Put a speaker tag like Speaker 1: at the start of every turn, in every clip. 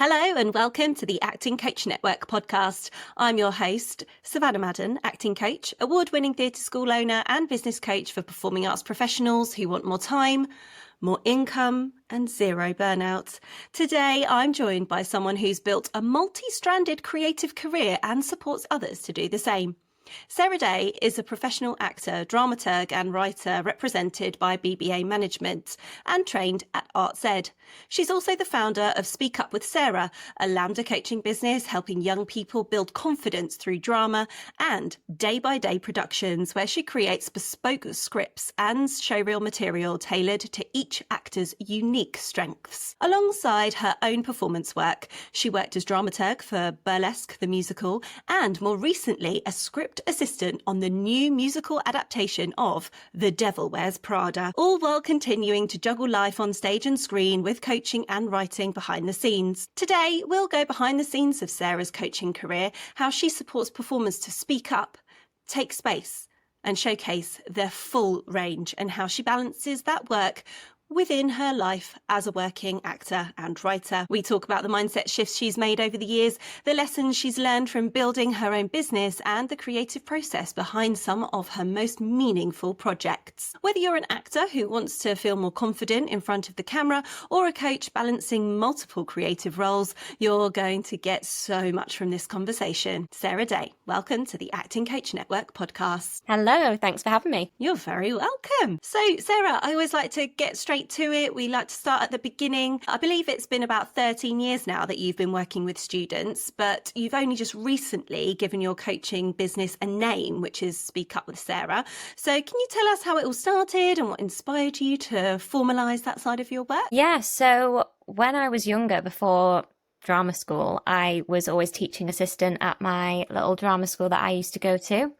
Speaker 1: Hello and welcome to the Acting Coach Network podcast. I'm your host, Savannah Madden, acting coach, award-winning theatre school owner and business coach for performing arts professionals who want more time, more income and zero burnout. Today, I'm joined by someone who's built a multi-stranded creative career and supports others to do the same. Sarah Day is a professional actor, dramaturg and writer represented by BBA Management and trained at Arts Ed. She's also the founder of Speak Up with Sarah, a LAMDA coaching business helping young people build confidence through drama, and Day by Day Productions, where she creates bespoke scripts and showreel material tailored to each actor's unique strengths. Alongside her own performance work, she worked as dramaturg for Burlesque, the musical, and more recently a script assistant on the new musical adaptation of The Devil Wears Prada, all while continuing to juggle life on stage and screen with coaching and writing behind the scenes. Today, we'll go behind the scenes of Sarah's coaching career, how she supports performers to speak up, take space, and showcase their full range, and how she balances that work within her life as a working actor and writer. We talk about the mindset shifts she's made over the years, the lessons she's learned from building her own business, and the creative process behind some of her most meaningful projects. Whether you're an actor who wants to feel more confident in front of the camera or a coach balancing multiple creative roles, you're going to get so much from this conversation. Sarah Day, welcome to the Acting Coach Network podcast.
Speaker 2: Hello, thanks for having me.
Speaker 1: You're very welcome. So, Sarah, I always like to get straight to it. We like to start at the beginning. I believe it's been about 13 years now that you've been working with students, but you've only just recently given your coaching business a name, which is Speak Up with Sarah. So can you tell us how it all started and what inspired you to formalise that side of your work?
Speaker 2: Yeah, so when I was younger, before drama school, I was always teaching assistant at my little drama school that I used to go to.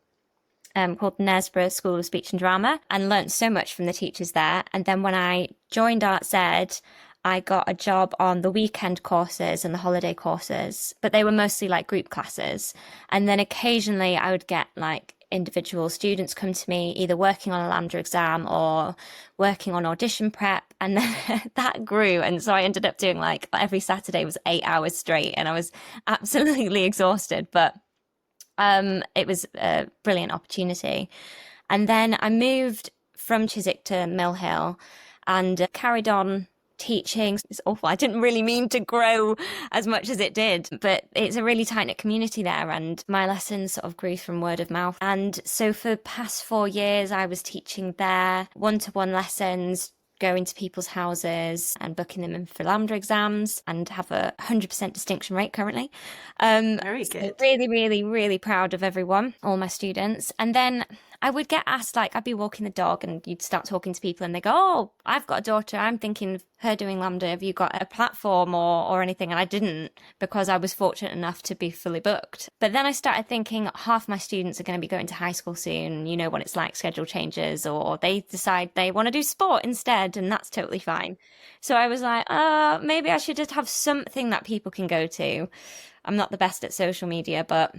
Speaker 2: Called Nesborough School of Speech and Drama, and learnt so much from the teachers there. And then when I joined Arts Ed, I got a job on the weekend courses and the holiday courses, but they were mostly like group classes. And then occasionally I would get like individual students come to me, either working on a LAMDA exam or working on audition prep. And then that grew. And so I ended up doing like every Saturday was 8 hours straight, and I was absolutely exhausted. But it was a brilliant opportunity. And then I moved from Chiswick to Mill Hill and carried on teaching. It's awful. I didn't really mean to grow as much as it did, but it's a really tight-knit community there, and my lessons sort of grew from word of mouth. And so for the past 4 years, I was teaching there, one-to-one lessons, going to people's houses and booking them in for LAMDA exams, and have a 100% distinction rate currently.
Speaker 1: Very good.
Speaker 2: So really proud of everyone, all my students. And then I would get asked, like, I'd be walking the dog and you'd start talking to people and they go, oh, I've got a daughter, I'm thinking of her doing LAMDA, have you got a platform or anything? And I didn't, because I was fortunate enough to be fully booked. But then I started thinking half my students are going to be going to high school soon, you know what it's like, schedule changes, or they decide they want to do sport instead, and that's totally fine. So I was like, maybe I should just have something that people can go to. I'm not the best at social media, but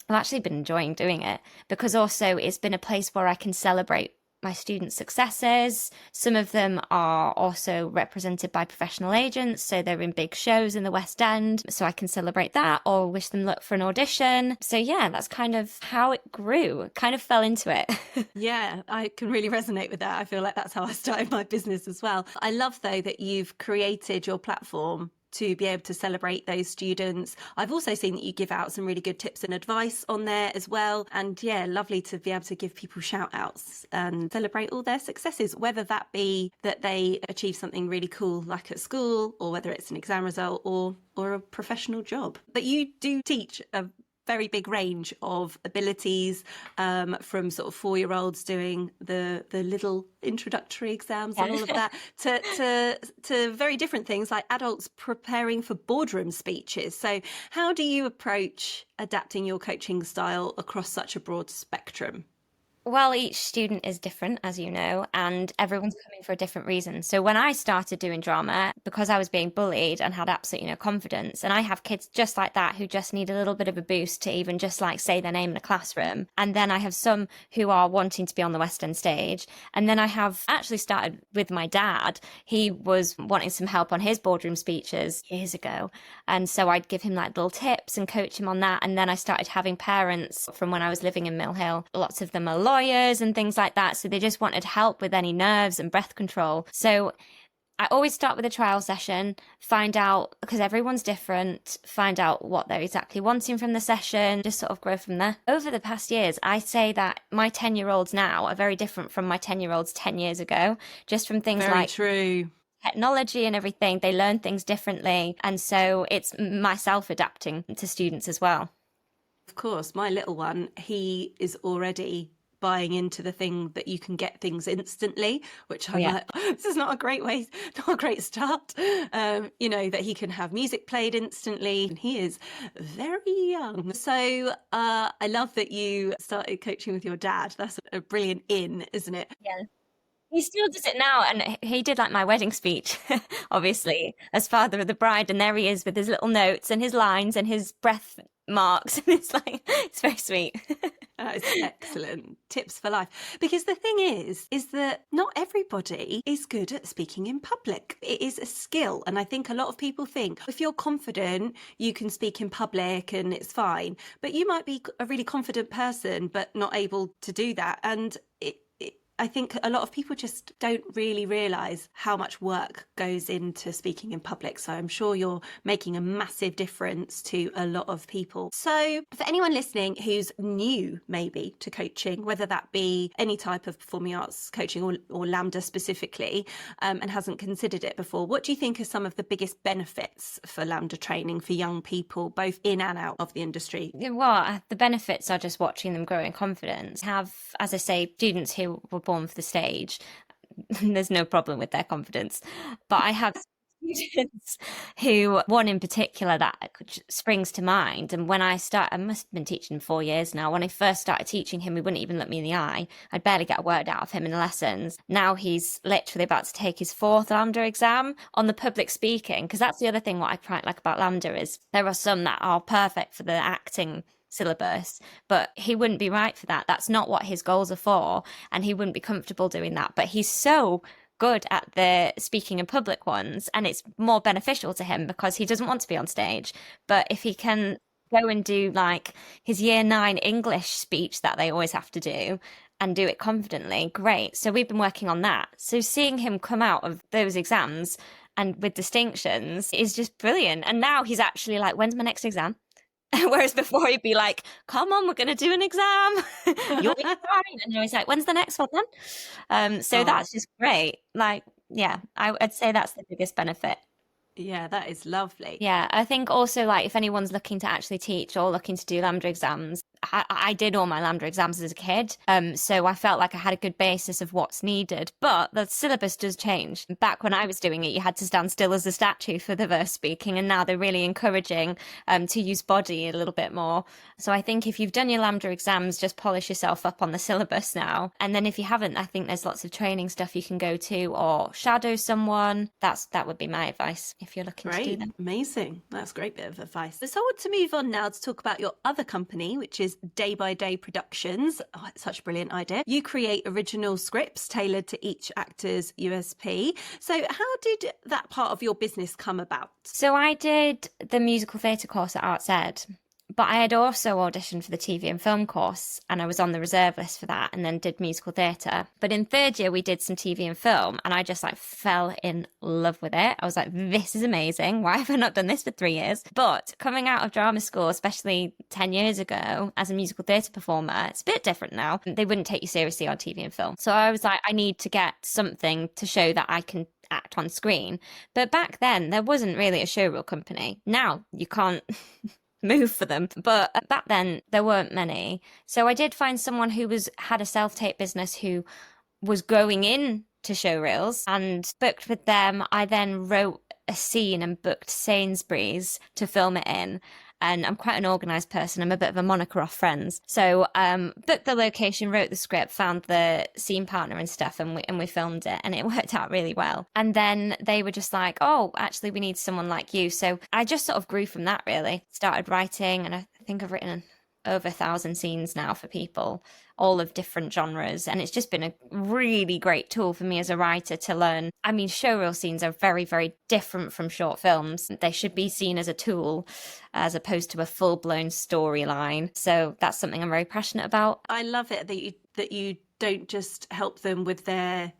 Speaker 2: I've actually been enjoying doing it, because also it's been a place where I can celebrate my students' successes. Some of them are also represented by professional agents, so they're in big shows in the West End, so I can celebrate that or wish them luck for an audition. So yeah, that's kind of how it grew. Kind of fell into it.
Speaker 1: Yeah, I can really resonate with that. I feel like that's how I started my business as well. I love, though, that you've created your platform to be able to celebrate those students. I've also seen that you give out some really good tips and advice on there as well. And yeah, lovely to be able to give people shout outs and celebrate all their successes, whether that be that they achieve something really cool like at school, or whether it's an exam result or a professional job. But you do teach a very big range of abilities, from sort of 4-year-olds doing the little introductory exams and all of that to very different things like adults preparing for boardroom speeches. So how do you approach adapting your coaching style across such a broad spectrum?
Speaker 2: Well, each student is different, as you know, and everyone's coming for a different reason. So when I started doing drama, because I was being bullied and had absolutely no confidence, and I have kids just like that who just need a little bit of a boost to even just like say their name in a classroom. And then I have some who are wanting to be on the West End stage. And then I have actually started with my dad. He was wanting some help on his boardroom speeches years ago. And so I'd give him like little tips and coach him on that. And then I started having parents from when I was living in Mill Hill. Lots of them are lawyers and things like that. So they just wanted help with any nerves and breath control. So I always start with a trial session, find out, because everyone's different, find out what they're exactly wanting from the session, just sort of grow from there. Over the past years, I say that my 10-year-olds now are very different from my 10-year-olds 10 years ago, just from things
Speaker 1: Very
Speaker 2: like
Speaker 1: true.
Speaker 2: Technology and everything. They learn things differently. And so it's myself adapting to students as well.
Speaker 1: Of course, my little one, he is already buying into the thing that you can get things instantly, which I'm like, oh, this is not a great way, not a great start. That he can have music played instantly. And he is very young. So I love that you started coaching with your dad. That's a brilliant isn't it?
Speaker 2: Yeah. He still does it now, and he did like my wedding speech, obviously, as father of the bride, and there he is with his little notes and his lines and his breath marks, and it's very sweet.
Speaker 1: That is excellent. Tips for life. Because the thing is that not everybody is good at speaking in public. It is a skill. And I think a lot of people think if you're confident, you can speak in public and it's fine. But you might be a really confident person, but not able to do that. And I think a lot of people just don't really realise how much work goes into speaking in public. So I'm sure you're making a massive difference to a lot of people. So for anyone listening who's new maybe to coaching, whether that be any type of performing arts coaching or LAMDA specifically, and hasn't considered it before, what do you think are some of the biggest benefits for LAMDA training for young people, both in and out of the industry?
Speaker 2: Well, the benefits are just watching them grow in confidence. Have, as I say, students who were born for the stage. There's no problem with their confidence. But I have students who, one in particular that springs to mind. And when I must have been teaching him 4 years now. When I first started teaching him, he wouldn't even look me in the eye. I'd barely get a word out of him in the lessons. Now he's literally about to take his 4th LAMDA exam on the public speaking. Because that's the other thing what I quite like about LAMDA is there are some that are perfect for the acting syllabus, but he wouldn't be right for that. That's not what his goals are for, and he wouldn't be comfortable doing that. But he's so good at the speaking in public ones, and it's more beneficial to him because he doesn't want to be on stage. But if he can go and do like his year 9 English speech that they always have to do and do it confidently, great. So we've been working on that. So seeing him come out of those exams and with distinctions is just brilliant. And now he's actually like, when's my next exam? Whereas before he'd be like, come on, we're going to do an exam. You'll be fine. And now he's like, when's the next one then? That's just great. Like, yeah, I'd say that's the biggest benefit.
Speaker 1: Yeah, that is lovely.
Speaker 2: Yeah, I think also like if anyone's looking to actually teach or looking to do LAMDA exams, I did all my LAMDA exams as a kid, so I felt like I had a good basis of what's needed. But the syllabus does change. Back when I was doing it, you had to stand still as a statue for the verse speaking, and now they're really encouraging to use body a little bit more. So I think if you've done your LAMDA exams, just polish yourself up on the syllabus now. And then if you haven't, I think there's lots of training stuff you can go to or shadow someone. That would be my advice if you're looking to do that.
Speaker 1: Amazing. That's a great bit of advice. So I want to move on now to talk about your other company, which is Day by Day Productions. Oh, it's such a brilliant idea. You create original scripts tailored to each actor's USP. So how did that part of your business come about?
Speaker 2: So I did the musical theatre course at Arts Ed, but I had also auditioned for the TV and film course, and I was on the reserve list for that, and then did musical theatre. But in 3rd year, we did some TV and film, and I just like fell in love with it. I was like, this is amazing. Why have I not done this for 3 years? But coming out of drama school, especially 10 years ago, as a musical theatre performer, it's a bit different now. They wouldn't take you seriously on TV and film. So I was like, I need to get something to show that I can act on screen. But back then, there wasn't really a showreel company. Now you can't move for them, but back then there weren't many. So I did find someone who had a self-tape business who was going in to showreels and booked with them. I then wrote a scene and booked Sainsbury's to film it in. And I'm quite an organised person. I'm a bit of a moniker off Friends. So booked the location, wrote the script, found the scene partner and stuff, and we filmed it, and it worked out really well. And then they were just like, oh, actually, we need someone like you. So I just sort of grew from that, really. Started writing, and I think I've written over 1,000 scenes now for people, all of different genres. And it's just been a really great tool for me as a writer to learn. I mean, showreel scenes are very, very different from short films. They should be seen as a tool as opposed to a full-blown storyline. So that's something I'm very passionate about.
Speaker 1: I love it that you don't just help them with their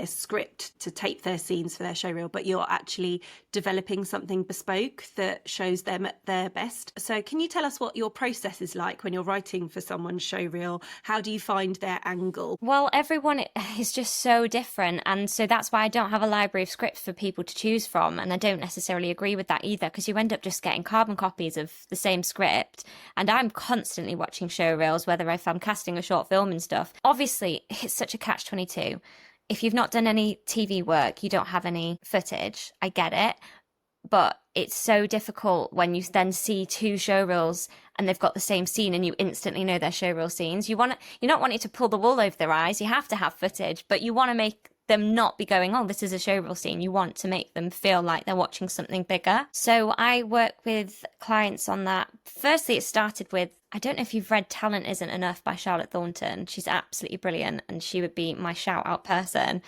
Speaker 1: script to tape their scenes for their showreel, but you're actually developing something bespoke that shows them at their best. So can you tell us what your process is like when you're writing for someone's showreel? How do you find their angle?
Speaker 2: Well, everyone is just so different. And so that's why I don't have a library of scripts for people to choose from. And I don't necessarily agree with that either, because you end up just getting carbon copies of the same script. And I'm constantly watching showreels, whether if I'm casting a short film and stuff. Obviously, it's such a catch-22. If you've not done any TV work, you don't have any footage. I get it. But it's so difficult when you then see two showreels and they've got the same scene and you instantly know they're showreel scenes. You're not wanting to pull the wool over their eyes. You have to have footage, but you want to make them not be going, oh, this is a showreel scene. You want to make them feel like they're watching something bigger. So I work with clients on that. Firstly, it started with, I don't know if you've read Talent Isn't Enough by Charlotte Thornton. She's absolutely brilliant and she would be my shout out person.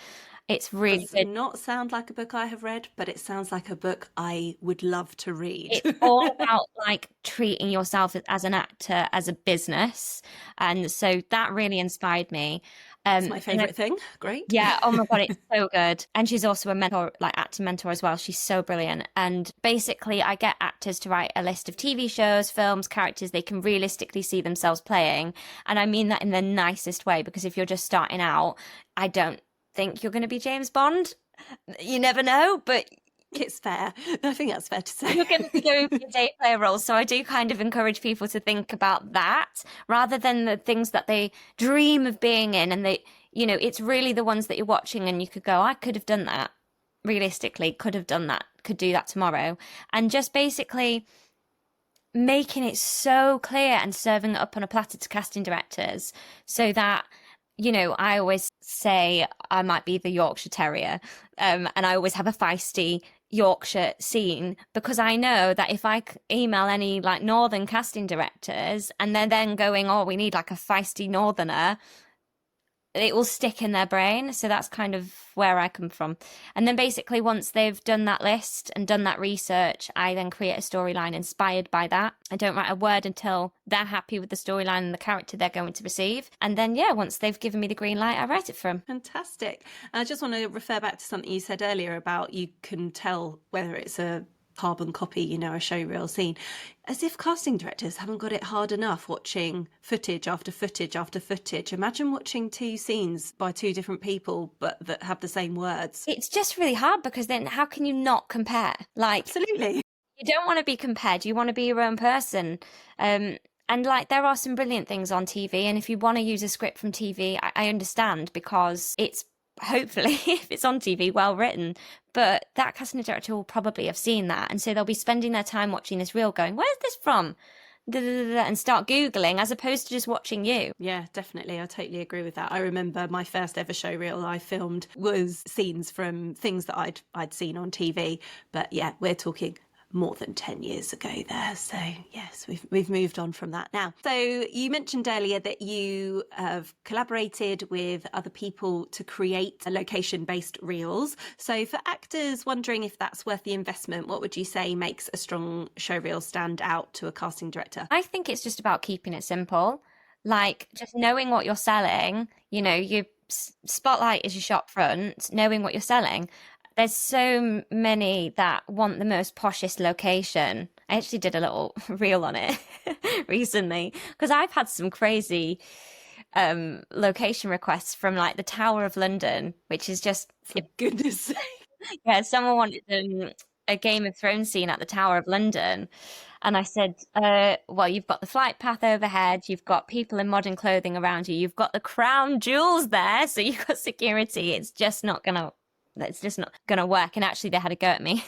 Speaker 2: It's really
Speaker 1: good. Does not sound like a book I have read, but it sounds like a book I would love to read.
Speaker 2: It's all about like treating yourself as an actor, as a business. And so that really inspired me.
Speaker 1: It's my favourite thing. Great.
Speaker 2: Yeah. Oh my God, it's so good. And she's also a mentor, like acting mentor as well. She's so brilliant. And basically I get actors to write a list of TV shows, films, characters they can realistically see themselves playing. And I mean that in the nicest way, because if you're just starting out, I don't think you're going to be James Bond. You never know, but
Speaker 1: it's fair. I think that's fair to say.
Speaker 2: You're going to be going for your day player roles. So I do kind of encourage people to think about that rather than the things that they dream of being in. And they, you know, it's really the ones that you're watching and you could go, I could have done that. Realistically, could have done that, could do that tomorrow. And just basically making it so clear and serving it up on a platter to casting directors so that, you know, I always say I might be the Yorkshire Terrier, and I always have a feisty Yorkshire scene because I know that if I email any like northern casting directors and they're then going, oh, we need like a feisty northerner, it will stick in their brain. So that's kind of where I come from. And then basically once they've done that list and done that research, I then create a storyline inspired by that. I don't write a word until they're happy with the storyline and the character they're going to receive. And then, yeah, once they've given me the green light, I write it for them.
Speaker 1: Fantastic. I just want to refer back to something you said earlier about you can tell whether it's a carbon copy, you know, a showreel scene, as if casting directors haven't got it hard enough watching footage after footage after footage. Imagine watching two scenes by two different people but that have the same words.
Speaker 2: It's just really hard because then how can you not compare? Like,
Speaker 1: absolutely.
Speaker 2: You don't want to be compared. You want to be your own person. And like there are some brilliant things on TV, and if you want to use a script from TV, I understand because it's hopefully, if it's on TV, well written. But that casting director will probably have seen that. And so they'll be spending their time watching this reel going, where's this from? And start Googling as opposed to just watching you.
Speaker 1: Yeah, definitely. I totally agree with that. I remember my first ever showreel I filmed was scenes from things that I'd seen on TV. But yeah, we're talking more than 10 years ago there. So yes, we've moved on from that now. So you mentioned earlier that you have collaborated with other people to create location-based reels. So for actors wondering if that's worth the investment, what would you say makes a strong showreel stand out to a casting director?
Speaker 2: I think it's just about keeping it simple. Like just knowing what you're selling, you know, your spotlight is your shop front, knowing what you're selling. There's so many that want the most poshest location. I actually did a little reel on it recently because I've had some crazy location requests from like the Tower of London, which is just...
Speaker 1: For goodness sake.
Speaker 2: Yeah, someone wanted a Game of Thrones scene at the Tower of London. And I said, well, you've got the flight path overhead, you've got people in modern clothing around you, you've got the crown jewels there, so you've got security. It's just not going to that's just not going to work. And actually they had a go at me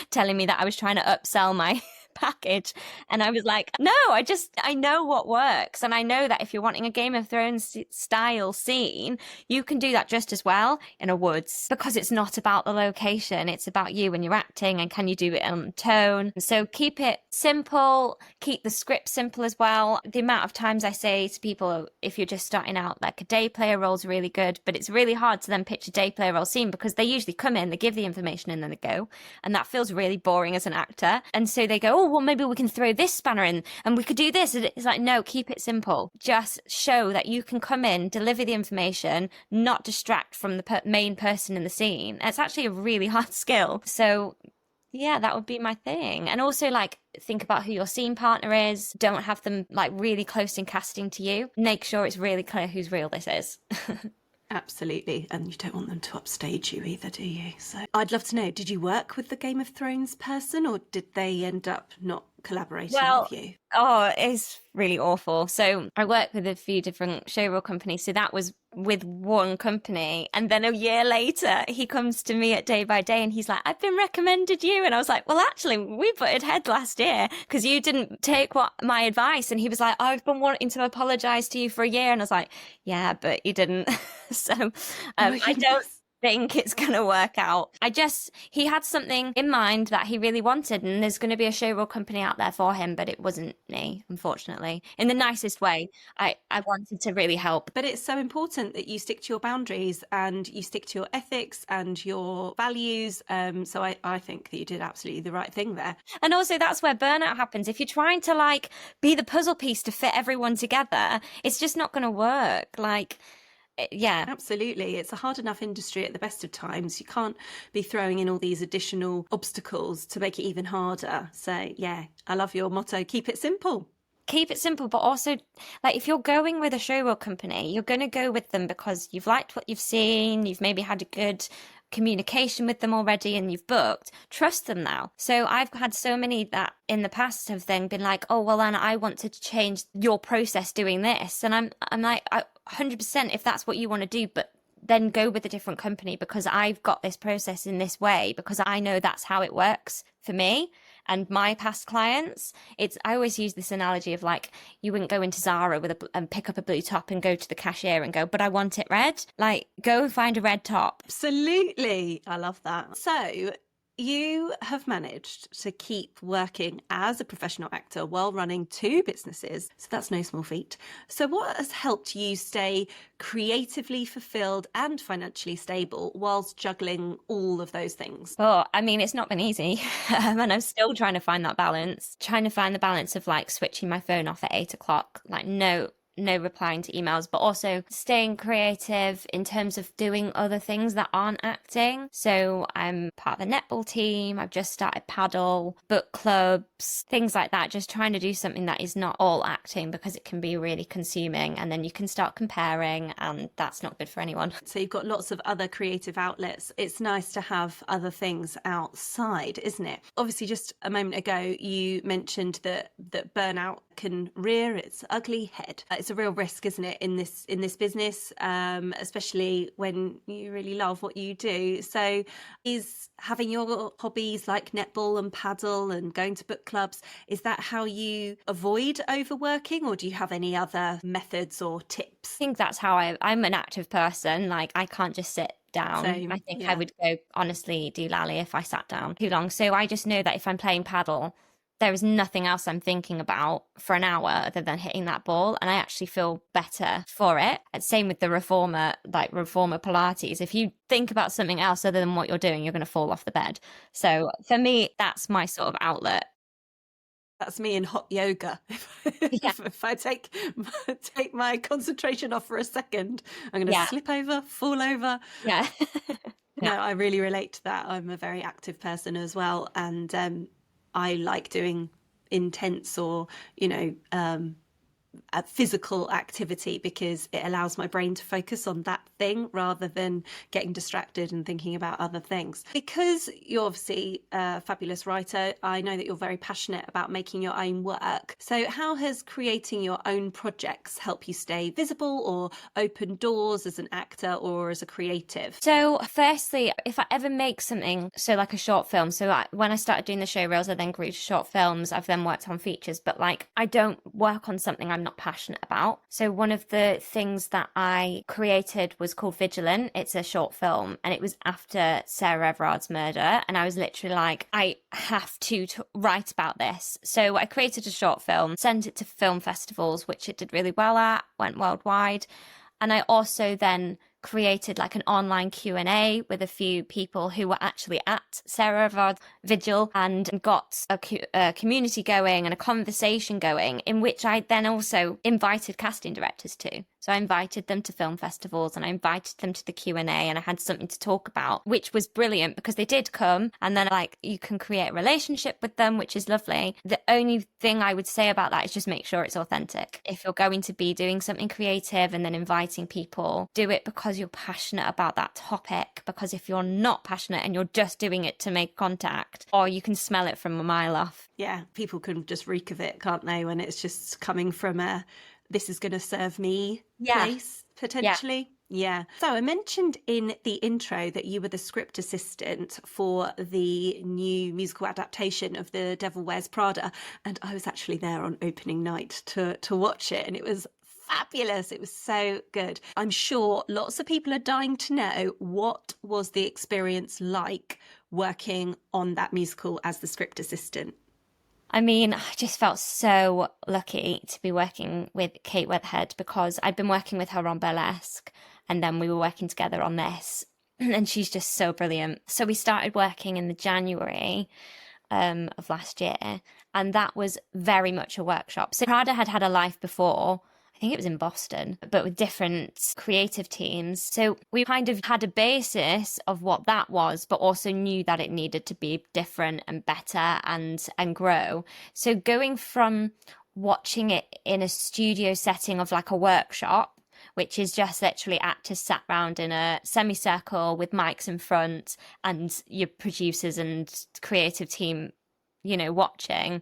Speaker 2: telling me that I was trying to upsell my package. And I was like, no, I know what works. And I know that if you're wanting a Game of Thrones style scene, you can do that just as well in a woods, because it's not about the location. It's about you and your acting, and can you do it on tone? So keep it simple, keep the script simple as well. The amount of times I say to people, if you're just starting out, like a day player role's really good, but it's really hard to then pitch a day player role scene because they usually come in, they give the information and then they go. And that feels really boring as an actor. And so they go, oh, well, maybe we can throw this spanner in and we could do this. And it's like, no, keep it simple. Just show that you can come in, deliver the information, not distract from the main person in the scene. It's actually a really hard skill. So yeah, that would be my thing. And also, like, think about who your scene partner is. Don't have them like really close in casting to you. Make sure it's really clear whose reel this is.
Speaker 1: Absolutely. And you don't want them to upstage you either, do you? So I'd love to know, did you work with the Game of Thrones person, or did they end up not collaborating with you?
Speaker 2: Oh, it's really awful. So I worked with a few different showreel companies. So that was with one company. And then a year later, he comes to me at Day by Day and he's like, I've been recommended you. And I was like, well, actually, we butted heads last year because you didn't take my advice. And he was like, I've been wanting to apologize to you for a year. And I was like, yeah, but you didn't. So I don't think it's going to work out. He had something in mind that he really wanted, and there's going to be a showreel company out there for him, but it wasn't me, unfortunately. In the nicest way, I wanted to really help.
Speaker 1: But it's so important that you stick to your boundaries and you stick to your ethics and your values. So I think that you did absolutely the right thing there.
Speaker 2: And also that's where burnout happens. If you're trying to like be the puzzle piece to fit everyone together, it's just not going to work. Like, yeah,
Speaker 1: absolutely. It's a hard enough industry at the best of times. You can't be throwing in all these additional obstacles to make it even harder. So yeah, I love your motto, keep it simple.
Speaker 2: Keep it simple, but also, like, if you're going with a showreel company, you're going to go with them because you've liked what you've seen, you've maybe had a good communication with them already and you've booked. Trust them now. So I've had so many that in the past have then been like, oh, well, Anna, I want to change your process doing this. And I'm like, 100% if that's what you want to do, but then go with a different company because I've got this process in this way because I know that's how it works for me and my past clients. I always use this analogy of like, you wouldn't go into Zara and pick up a blue top and go to the cashier and go, but I want it red. Like, go and find a red top.
Speaker 1: Absolutely. I love that. So you have managed to keep working as a professional actor while running 2 businesses. So that's no small feat. So what has helped you stay creatively fulfilled and financially stable whilst juggling all of those things?
Speaker 2: Oh, I mean, it's not been easy. And I'm still trying to find that balance. Trying to find the balance of like switching my phone off at 8 o'clock. Like, no replying to emails, but also staying creative in terms of doing other things that aren't acting. So I'm part of the netball team. I've just started paddle, book clubs, things like that. Just trying to do something that is not all acting because it can be really consuming and then you can start comparing and that's not good for anyone.
Speaker 1: So you've got lots of other creative outlets. It's nice to have other things outside, isn't it? Obviously, just a moment ago, you mentioned that burnout can rear its ugly head. It's a real risk, isn't it, in this business, especially when you really love what you do. So is having your hobbies like netball and paddle and going to book clubs, is that how you avoid overworking, or do you have any other methods or tips?
Speaker 2: I think that's how I'm an active person. Like, I can't just sit down.
Speaker 1: Same,
Speaker 2: I think
Speaker 1: yeah.
Speaker 2: I would go honestly doolally if I sat down too long. So I just know that if I'm playing paddle, there is nothing else I'm thinking about for an hour other than hitting that ball. And I actually feel better for it. And same with the reformer Pilates. If you think about something else other than what you're doing, you're going to fall off the bed. So for me, that's my sort of outlet.
Speaker 1: That's me in hot yoga.
Speaker 2: Yeah.
Speaker 1: If I take my concentration off for a second, I'm going to slip over, fall over.
Speaker 2: Yeah.
Speaker 1: No, I really relate to that. I'm a very active person as well. And I like doing intense or, a physical activity because it allows my brain to focus on that thing rather than getting distracted and thinking about other things. Because you're obviously a fabulous writer, I know that you're very passionate about making your own work. So how has creating your own projects help you stay visible or open doors as an actor or as a creative?
Speaker 2: So firstly, if I ever make something, so like a short film, when I started doing the showreels, I then grew to short films. I've then worked on features, but like I don't work on something I'm not passionate about. So one of the things that I created was called Vigilant. It's a short film, and it was after Sarah Everard's murder. And I was literally like, I have to write about this. So I created a short film, sent it to film festivals, which it did really well at, went worldwide. And I also then created like an online Q&A with a few people who were actually at Sarah Everard's vigil, and got a community going and a conversation going, in which I then also invited casting directors to. So I invited them to film festivals and I invited them to the Q&A, and I had something to talk about, which was brilliant because they did come, and then like you can create a relationship with them, which is lovely. The only thing I would say about that is just make sure it's authentic. If you're going to be doing something creative and then inviting people, do it because you're passionate about that topic, because if you're not passionate and you're just doing it to make contact, or you can smell it from a mile off.
Speaker 1: Yeah, people can just reek of it, can't they, when it's just coming from a this is going to serve me place, potentially. Yeah. So I mentioned in the intro that you were the script assistant for the new musical adaptation of The Devil Wears Prada, and I was actually there on opening night to watch it, and it was fabulous. It was so good. I'm sure lots of people are dying to know, what was the experience like working on that musical as the script assistant?
Speaker 2: I mean, I just felt so lucky to be working with Kate Weatherhead, because I'd been working with her on Burlesque, and then we were working together on this, and she's just so brilliant. So we started working in the January of last year, and that was very much a workshop. So Prada had had a life before. I think it was in Boston, but with different creative teams. So we kind of had a basis of what that was, but also knew that it needed to be different and better and grow. So going from watching it in a studio setting of like a workshop, which is just literally actors sat round in a semicircle with mics in front and your producers and creative team, you know, watching,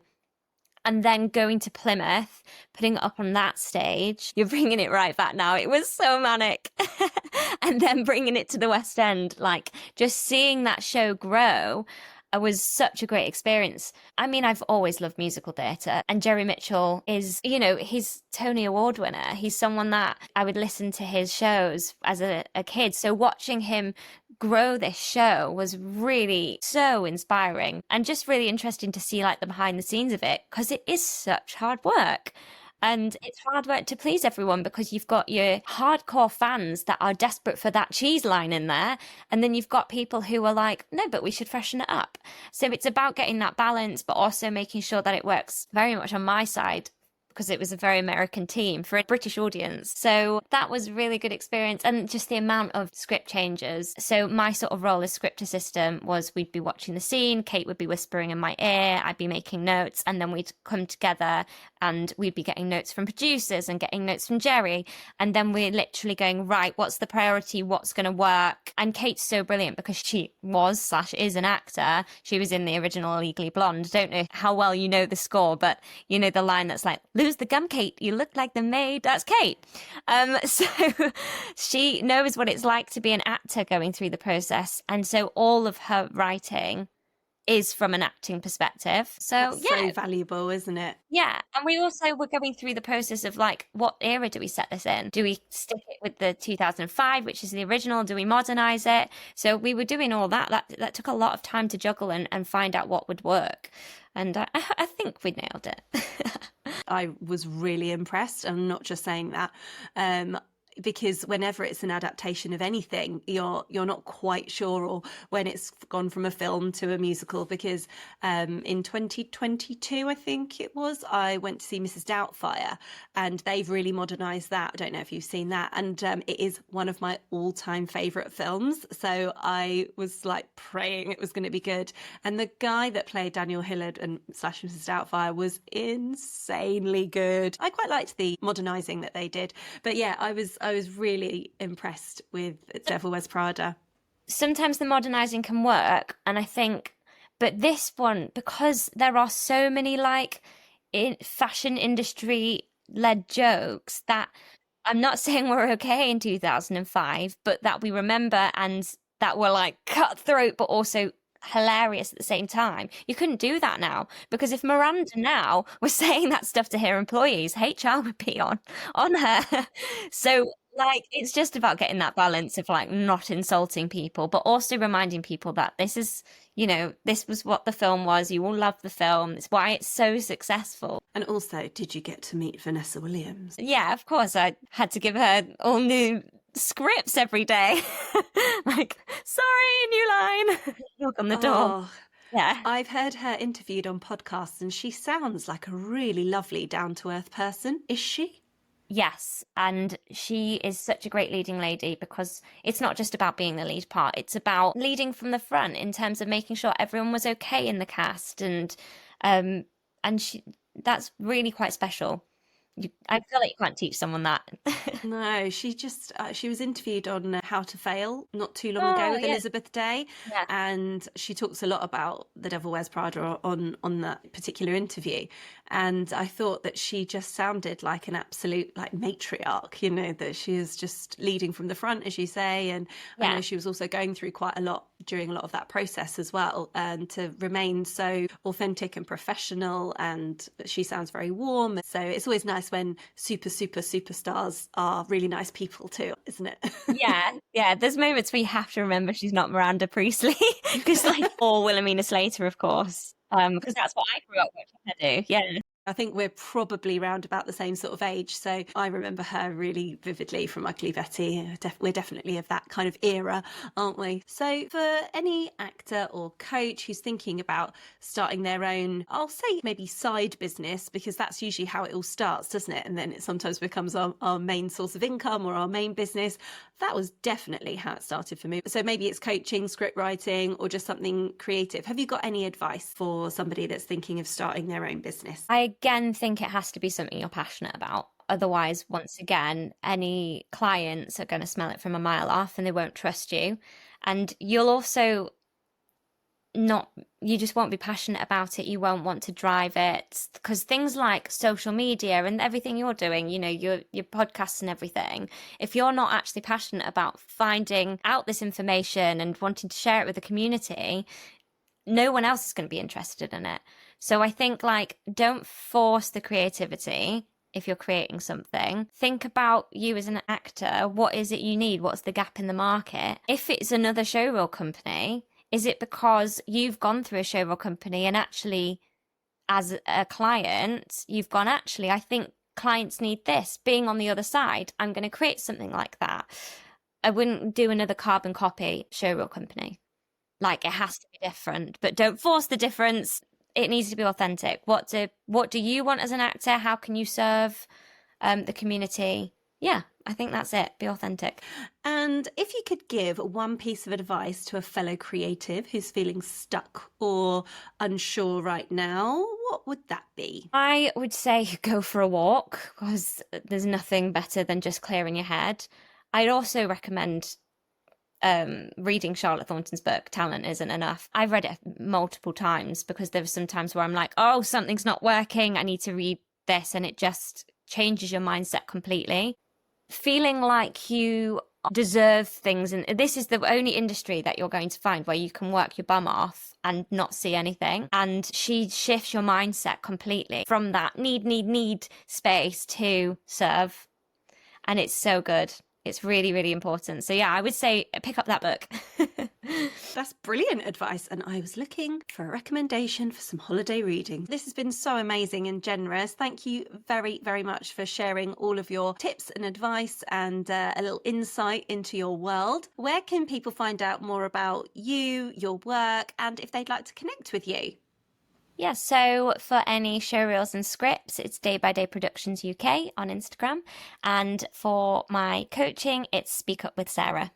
Speaker 2: and then going to Plymouth, putting it up on that stage. You're bringing it right back now. It was so manic. And then bringing it to the West End, like just seeing that show grow was such a great experience. I mean, I've always loved musical theatre, and Jerry Mitchell is, you know, he's Tony Award winner. He's someone that I would listen to his shows as a kid. So watching him grow this show was really so inspiring, and just really interesting to see like the behind the scenes of it, because it is such hard work. And it's hard work to please everyone, because you've got your hardcore fans that are desperate for that cheese line in there. And then you've got people who are like, no, but we should freshen it up. So it's about getting that balance, but also making sure that it works very much on my side, because it was a very American team for a British audience. So that was a really good experience, and just the amount of script changes. So my sort of role as script assistant was, we'd be watching the scene, Kate would be whispering in my ear, I'd be making notes, and then we'd come together and we'd be getting notes from producers and getting notes from Jerry. And then we're literally going, right, what's the priority? What's going to work? And Kate's so brilliant, because she was/is an actor. She was in the original Legally Blonde. Don't know how well you know the score, but you know the line that's like, lose the gum, Kate, you look like the maid. That's Kate. So she knows what it's like to be an actor going through the process. And so all of her writing is from an acting perspective. So
Speaker 1: That's so valuable, isn't it?
Speaker 2: Yeah. And we also were going through the process of like, what era do we set this in? Do we stick it with the 2005, which is the original? Do we modernize it? So we were doing all that. That took a lot of time to juggle and find out what would work. And I think we nailed it.
Speaker 1: I was really impressed. I'm not just saying that. Because whenever it's an adaptation of anything, you're not quite sure, or when it's gone from a film to a musical, because in 2022, I think it was, I went to see Mrs. Doubtfire, and they've really modernised that. I don't know if you've seen that, and it is one of my all-time favourite films, so I was like praying it was going to be good. And the guy that played Daniel Hillard and / Mrs. Doubtfire was insanely good. I quite liked the modernising that they did, but yeah, I was I was really impressed with Devil Wears Prada.
Speaker 2: Sometimes the modernizing can work, and I think, but this one, because there are so many like in fashion industry led jokes, that I'm not saying we're okay in 2005, but that we remember and that were like cutthroat, but also hilarious at the same time. You couldn't do that now, because if Miranda now was saying that stuff to her employees, HR would be on her. So like, it's just about getting that balance of like not insulting people, but also reminding people that this is, this was what the film was. You all love the film. It's why it's so successful.
Speaker 1: And also, did you get to meet Vanessa Williams?
Speaker 2: Yeah, of course. I had to give her all new scripts every day. Like, sorry, new line. Knock on the door.
Speaker 1: Oh,
Speaker 2: Yeah.
Speaker 1: I've heard her interviewed on podcasts and she sounds like a really lovely, down-to-earth person. Is she?
Speaker 2: Yes, and she is such a great leading lady, because it's not just about being the lead part, it's about leading from the front in terms of making sure everyone was okay in the cast, and she, that's really quite special. I feel like you can't teach someone that.
Speaker 1: No, she just she was interviewed on How to Fail not too long ago with Elizabeth Day, and she talks a lot about The Devil Wears Prada on that particular interview. And I thought that she just sounded like an absolute like matriarch, that she is just leading from the front, as you say. And I know she was also going through quite a lot during a lot of that process as well, and to remain so authentic and professional. And she sounds very warm. So it's always nice when superstars are really nice people too, isn't it?
Speaker 2: Yeah. There's moments where you have to remember she's not Miranda Priestley, because or Wilhelmina Slater, of course, because that's what I grew up with. I do. Yeah.
Speaker 1: I think we're probably round about the same sort of age. So I remember her really vividly from Ugly Betty. We're definitely of that kind of era, aren't we? So for any actor or coach who's thinking about starting their own, I'll say maybe side business, because that's usually how it all starts, doesn't it? And then it sometimes becomes our main source of income or our main business. That was definitely how it started for me. So maybe it's coaching, script writing, or just something creative. Have you got any advice for somebody that's thinking of starting their own business?
Speaker 2: I again think it has to be something you're passionate about. Otherwise, once again, any clients are going to smell it from a mile off and they won't trust you. And you'll also you just won't be passionate about it. You won't want to drive it, because things like social media and everything you're doing, your podcasts and everything, if you're not actually passionate about finding out this information and wanting to share it with the community, no one else is going to be interested in it. So I think don't force the creativity. If you're creating something, think about you as an actor. What is it you need? What's the gap in the market? If it's another showreel company, is it because you've gone through a showreel company and actually, as a client, you've gone, actually, I think clients need this. Being on the other side, I'm going to create something like that. I wouldn't do another carbon copy showreel company. It has to be different, but don't force the difference. It needs to be authentic. What do you want as an actor? How can you serve the community? Yeah, I think that's it. Be authentic.
Speaker 1: And if you could give one piece of advice to a fellow creative who's feeling stuck or unsure right now, what would that be?
Speaker 2: I would say go for a walk, because there's nothing better than just clearing your head. I'd also recommend reading Charlotte Thornton's book, Talent Isn't Enough. I've read it multiple times, because there were some times where I'm like, oh, something's not working, I need to read this, and it just changes your mindset completely. Feeling like you deserve things, and this is the only industry that you're going to find where you can work your bum off and not see anything, and she shifts your mindset completely from that need space to serve, and it's so good. It's really, really important. So yeah, I would say pick up that book.
Speaker 1: That's brilliant advice. And I was looking for a recommendation for some holiday reading. This has been so amazing and generous. Thank you very, very much for sharing all of your tips and advice and a little insight into your world. Where can people find out more about you, your work, and if they'd like to connect with you?
Speaker 2: Yeah, so for any showreels and scripts, it's Day by Day Productions UK on Instagram. And for my coaching, it's Speak Up with Sarah.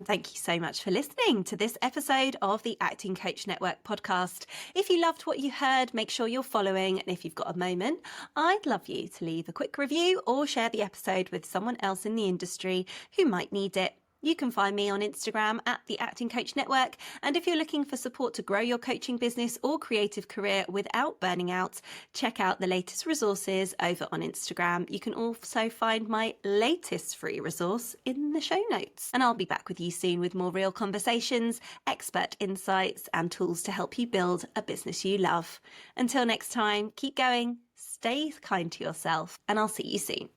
Speaker 1: Thank you so much for listening to this episode of the Acting Coach Network podcast. If you loved what you heard, make sure you're following. And if you've got a moment, I'd love you to leave a quick review or share the episode with someone else in the industry who might need it. You can find me on Instagram at the Acting Coach Network. And if you're looking for support to grow your coaching business or creative career without burning out, check out the latest resources over on Instagram. You can also find my latest free resource in the show notes. And I'll be back with you soon with more real conversations, expert insights, and tools to help you build a business you love. Until next time, keep going, stay kind to yourself, and I'll see you soon.